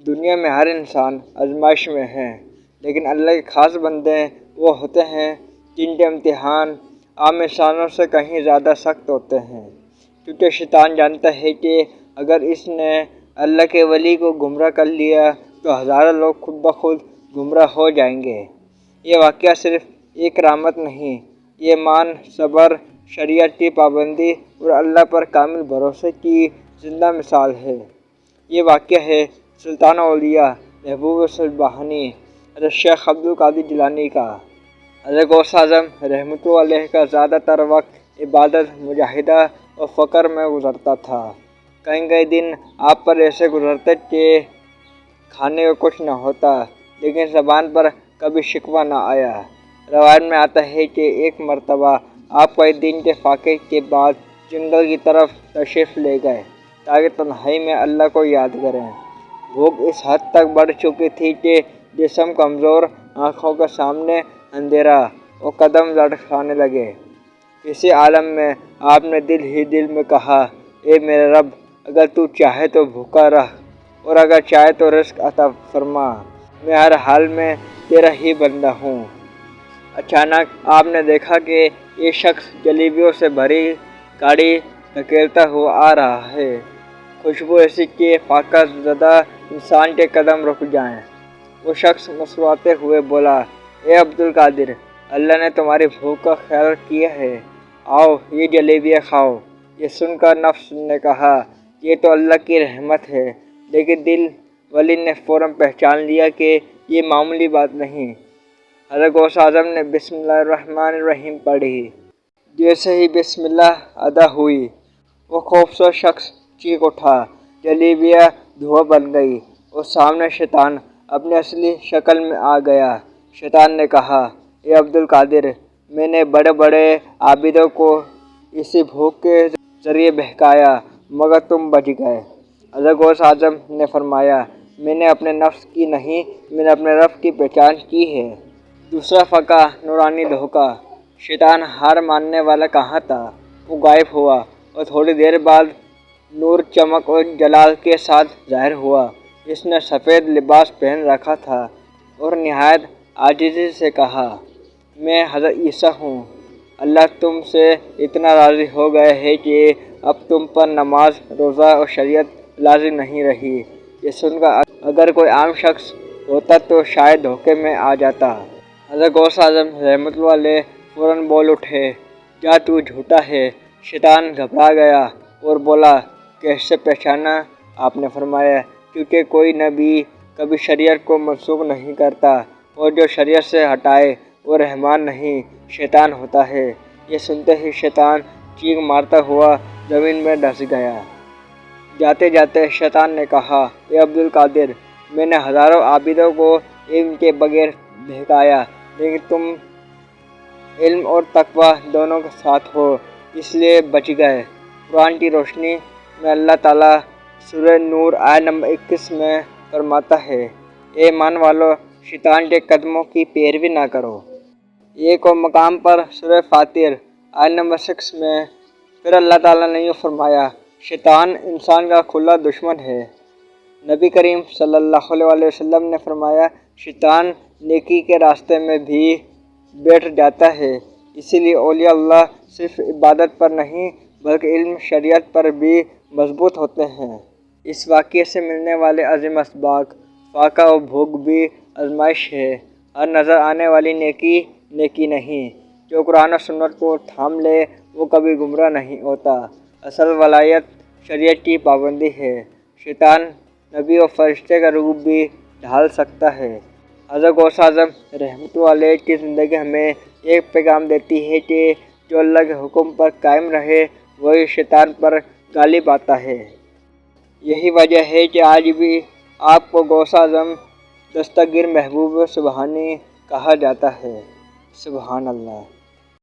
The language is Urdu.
دنیا میں ہر انسان آزمائش میں ہے، لیکن اللہ کے خاص بندے وہ ہوتے ہیں جن کے امتحان عام انسانوں سے کہیں زیادہ سخت ہوتے ہیں، کیونکہ شیطان جانتا ہے کہ اگر اس نے اللہ کے ولی کو گمراہ کر لیا تو ہزاروں لوگ خود بخود گمراہ ہو جائیں گے۔ یہ واقعہ صرف ایک کرامت نہیں، یہ ایمان، صبر، شریعت کی پابندی اور اللہ پر کامل بھروسے کی زندہ مثال ہے۔ یہ واقعہ ہے سلطان اولیاء محبوب سبحانی حضرت شیخ عبد القادر جیلانی کا۔ حضرت غوث اعظم رحمۃ اللہ علیہ کا زیادہ تر وقت عبادت، مجاہدہ اور فقر میں گزرتا تھا۔ کئی دن آپ پر ایسے گزرتے کہ کھانے کو کچھ نہ ہوتا، لیکن زبان پر کبھی شکوہ نہ آیا۔ روایت میں آتا ہے کہ ایک مرتبہ آپ کئی دن کے فاقے کے بعد جنگل کی طرف تشریف لے گئے تاکہ تنہائی میں اللہ کو یاد کریں۔ بھوک اس حد تک بڑھ چکی تھی کہ جسم کمزور، آنکھوں کے سامنے اندھیرا اور قدم لرزانے لگے۔ اسی عالم میں آپ نے دل ہی دل میں کہا، اے میرے رب، اگر تو چاہے تو بھوکا رہ اور اگر چاہے تو رزق عطا فرما، میں ہر حال میں تیرا ہی بندہ ہوں۔ اچانک آپ نے دیکھا کہ ایک شخص جلیبیوں سے بھری گاڑی دھکیلتا ہوا آ رہا ہے، خوشبو ایسی کہ فاقہ زدہ انسان کے قدم رک جائیں۔ وہ شخص مسکراتے ہوئے بولا، اے عبد القادر، اللہ نے تمہاری بھوک کا خیال کیا ہے، آؤ یہ جلیبیاں کھاؤ۔ یہ سن کر نفس نے کہا، یہ تو اللہ کی رحمت ہے، لیکن دل ولی نے فوراً پہچان لیا کہ یہ معمولی بات نہیں۔ حضرت غوث اعظم نے بسم اللہ الرحمن الرحیم پڑھی۔ جیسے ہی بسم اللہ ادا ہوئی، وہ خوفزدہ شخص چیخ اٹھا، جلیبیاں دھواں بن گئی اور سامنے شیطان اپنی اصلی شکل میں آ گیا۔ شیطان نے کہا، اے عبد القادر، میں نے بڑے بڑے عابدوں کو اسی بھوک کے ذریعے بہکایا مگر تم بچ گئے۔ حضرت غوث اعظم نے فرمایا، میں نے اپنے نفس کی نہیں، میں نے اپنے رب کی پہچان کی ہے۔ دوسرا فقہ، نورانی دھوکہ۔ شیطان ہار ماننے والا کہاں تھا؟ وہ غائب ہوا اور تھوڑی دیر بعد نور، چمک اور جلال کے ساتھ ظاہر ہوا۔ اس نے سفید لباس پہن رکھا تھا اور نہایت عاجزی سے کہا، میں حضرت عیسیٰ ہوں۔ اللہ تم سے اتنا راضی ہو گئے ہے کہ اب تم پر نماز، روزہ اور شریعت لازم نہیں رہی۔ یہ سن کر اگر کوئی عام شخص ہوتا تو شاید دھوکے میں آ جاتا۔ حضرت غوث اعظم رحمۃ اللہ علیہ فوراً بول اٹھے، کیا تو جھوٹا ہے؟ شیطان گھبرا گیا اور بولا، کیسے پہچانا؟ آپ نے فرمایا، کیونکہ کوئی نبی کبھی شریعت کو منسوخ نہیں کرتا اور جو شریعت سے ہٹائے وہ رحمان نہیں، شیطان ہوتا ہے۔ یہ سنتے ہی شیطان چیخ مارتا ہوا زمین میں دھس گیا۔ جاتے جاتے شیطان نے کہا، اے عبد القادر، میں نے ہزاروں عابدوں کو علم کے بغیر بہکایا، لیکن تم علم اور تقویٰ دونوں کے ساتھ ہو، اس لیے بچ گئے۔ قرآن کی روشنی میں اللہ تعالیٰ سورہ نور آیت نمبر 21 میں فرماتا ہے، اے ایمان والو، شیطان کے قدموں کی پیروی نہ کرو۔ ایک اور مقام پر سورہ فاطر آیت نمبر 6 میں پھر اللہ تعالیٰ نے یوں فرمایا، شیطان انسان کا کھلا دشمن ہے۔ نبی کریم صلی اللہ علیہ وسلم نے فرمایا، شیطان نیکی کے راستے میں بھی بیٹھ جاتا ہے، اسی لیے اولیاء اللہ صرف عبادت پر نہیں بلکہ علم، شریعت پر بھی مضبوط ہوتے ہیں۔ اس واقعے سے ملنے والے عظیم اسباق، فاقہ و بھوک بھی آزمائش ہے۔ ہر نظر آنے والی نیکی نیکی نہیں۔ جو قرآن و سنت کو تھام لے وہ کبھی گمراہ نہیں ہوتا۔ اصل ولایت شریعت کی پابندی ہے۔ شیطان نبی و فرشتے کا روپ بھی ڈھال سکتا ہے۔ حضرت غوث اعظم رحمۃ اللہ علیہ کی زندگی ہمیں ایک پیغام دیتی ہے کہ جو اللہ کے حکم پر قائم رہے وہی شیطان پر غالب آتا ہے۔ یہی وجہ ہے کہ آج بھی آپ کو غوث اعظم دستگیر محبوب سبحانی کہا جاتا ہے۔ سبحان اللہ۔